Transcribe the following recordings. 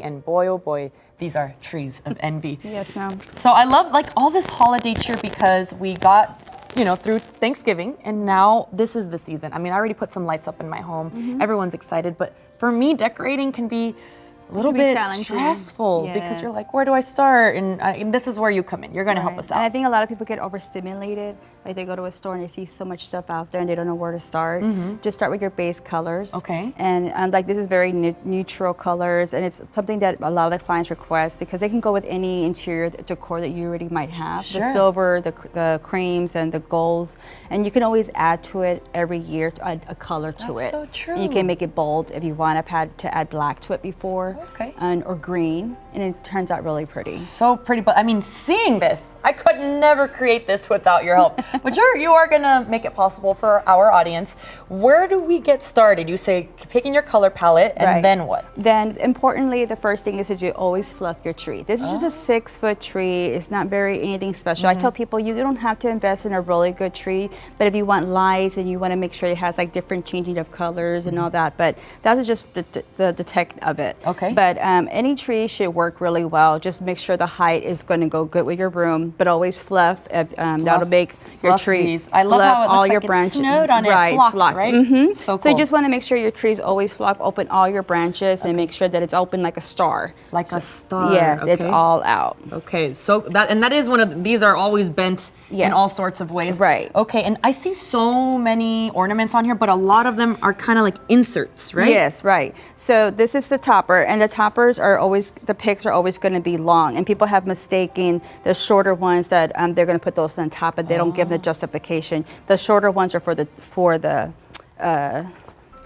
And boy, oh boy, these are trees of envy. Yes, ma'am. So I love like all this holiday cheer because we got, you know, through Thanksgiving and now this is the season. I mean, I already put some lights up in my home. Everyone's excited, but for me, decorating can be a little bit stressful because you're like, where do I start? And this is where you come in. You're going to help us out. And I think a lot of people get overstimulated. Like they go to a store and they see so much stuff out there and they don't know where to start. Just start with your base colors. Okay. And like this is very neutral colors, and it's something that a lot of the clients request because they can go with any interior decor that you already might have. The silver, the creams, and the golds, and you can always add to it every year to add a color to it. That's so true. And you can make it bold if you want to add black to it before. Okay. Or green, and it turns out really pretty. So pretty, but I mean, seeing this, I could never create this without your help. But you are gonna make it possible for our audience. Where do we get started? You say picking your color palette, and then what? Then, importantly, the first thing is that you always fluff your tree. This is just a 6-foot tree. It's not very anything special. I tell people you don't have to invest in a really good tree, but if you want lights and you want to make sure it has like different changing of colors and all that, but that's just the tech of it. Okay. But any tree should work really well. Just make sure the height is going to go good with your room, but always fluff. That'll make your tree. I love how it all looks your like branches. It's snowed on it, flocked, right? So cool. So you just want to make sure your trees always flock, open all your branches, and make sure that it's open like a star. Like a star. Yes, it's all out. Okay, so that is one of these are always bent in all sorts of ways. Right. Okay, and I see so many ornaments on here, but a lot of them are kind of like inserts, right? Yes, right. So this is the topper, and the toppers are always, the picks are always going to be long, and people have mistaken the shorter ones that they're going to put those on top, but they don't give the justification. The shorter ones are for the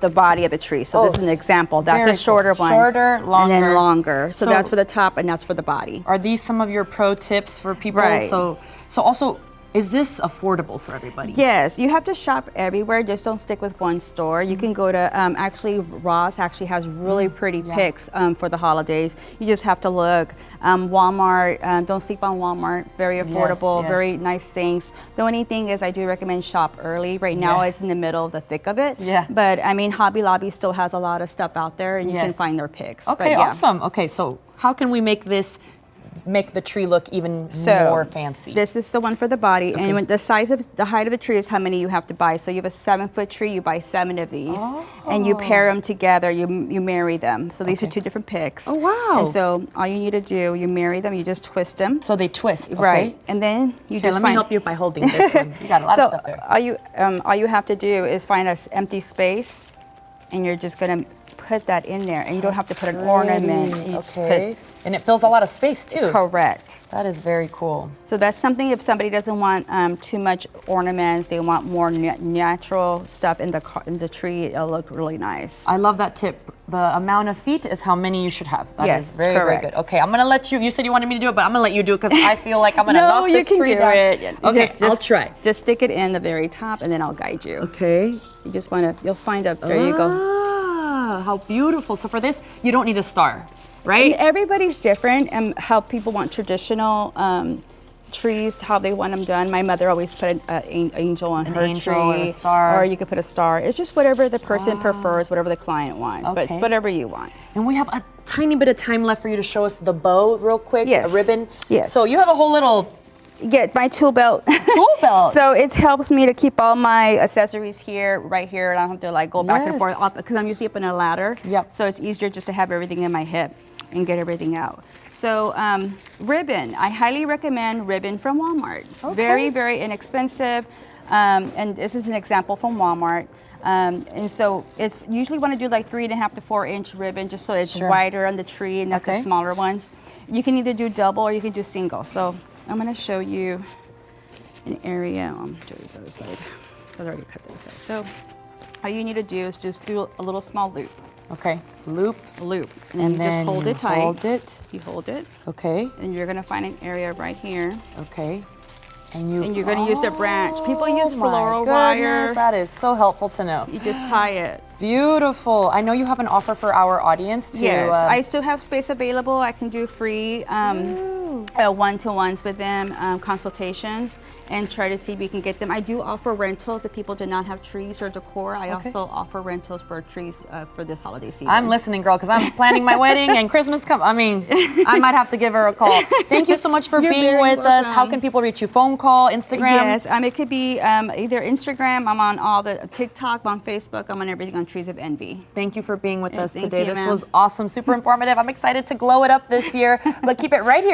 body of the tree. So this is an example. That's a shorter one. Shorter, longer. And then longer. So that's for the top and that's for the body. Are these some of your pro tips for people? Right. So also, is this affordable for everybody? Yes, you have to shop everywhere. Just don't stick with one store. You can go to, actually Ross actually has really pretty picks for the holidays. You just have to look. Walmart, don't sleep on Walmart. Very affordable, very nice things. The only thing is I do recommend shop early. Right now it's in the middle of the thick of it. Yeah. But I mean, Hobby Lobby still has a lot of stuff out there and you can find their picks. Okay, awesome. Okay, so how can we make the tree look even more fancy? This is the one for the body, and when the height of the tree is how many you have to buy. So you have a 7-foot tree, you buy 7 of these, and you pair them together. You marry them. So these are 2 different picks. Oh wow! And so all you need to do, you marry them. You just twist them. So they twist, right? And then you just let me help you by holding this one. You got a lot of stuff there. All you have to do is find an empty space, and you're just gonna put that in there, and you don't have to put an ornament. And it fills a lot of space too. Correct. That is very cool. So that's something if somebody doesn't want too much ornaments, they want more natural stuff in the tree, it'll look really nice. I love that tip. The amount of feet is how many you should have. That is very, very good. Okay, I'm gonna let you said you wanted me to do it, but I'm gonna let you do it because I feel like I'm gonna knock this tree down. It. Okay, I'll try. Just stick it in the very top and then I'll guide you. Okay. You just wanna, you'll find a, there you go. Ah, how beautiful. So for this, you don't need a star, right? And everybody's different and how people want traditional trees, how they want them done. My mother always put an angel on her tree. Or a star. Or you could put a star. It's just whatever the person prefers, whatever the client wants. But it's whatever you want. And we have a tiny bit of time left for you to show us the bow real quick, a ribbon. Yes. So you have a whole little... My tool belt. Tool belt. So it helps me to keep all my accessories here, right here, and I don't have to like go back and forth because I'm usually up in a ladder. Yep. So it's easier just to have everything in my hip and get everything out. So ribbon, I highly recommend ribbon from Walmart. Okay. Very, very inexpensive. And this is an example from Walmart. And so it's usually want to do like 3.5 to 4 inch ribbon just so it's wider on the tree and not the smaller ones. You can either do double or you can do single. So I'm going to show you an area. I'll do this other side because I already cut this side. So all you need to do is just do a little small loop. Okay, loop. And then you just hold it tight. Hold it. You hold it. Okay. And you're going to find an area right here. Okay. And you're going to use the branch. People use floral wire. That is so helpful to know. You just tie it. Beautiful. I know you have an offer for our audience too. Yes, I still have space available. I can do free one-to-ones with them, consultations, and try to see if we can get them. I do offer rentals if people do not have trees or decor. I also offer rentals for trees for this holiday season. I'm listening, girl, because I'm planning my wedding and Christmas come. I mean, I might have to give her a call. Thank you so much for being with us. How can people reach you? Phone call, Instagram? Yes, it could be either Instagram. I'm on all the TikTok, I'm on Facebook. I'm on everything on Trees of Envy. Thank you for being with us Thank today. you, This was awesome, super informative. I'm excited to glow it up this year, but keep it right here.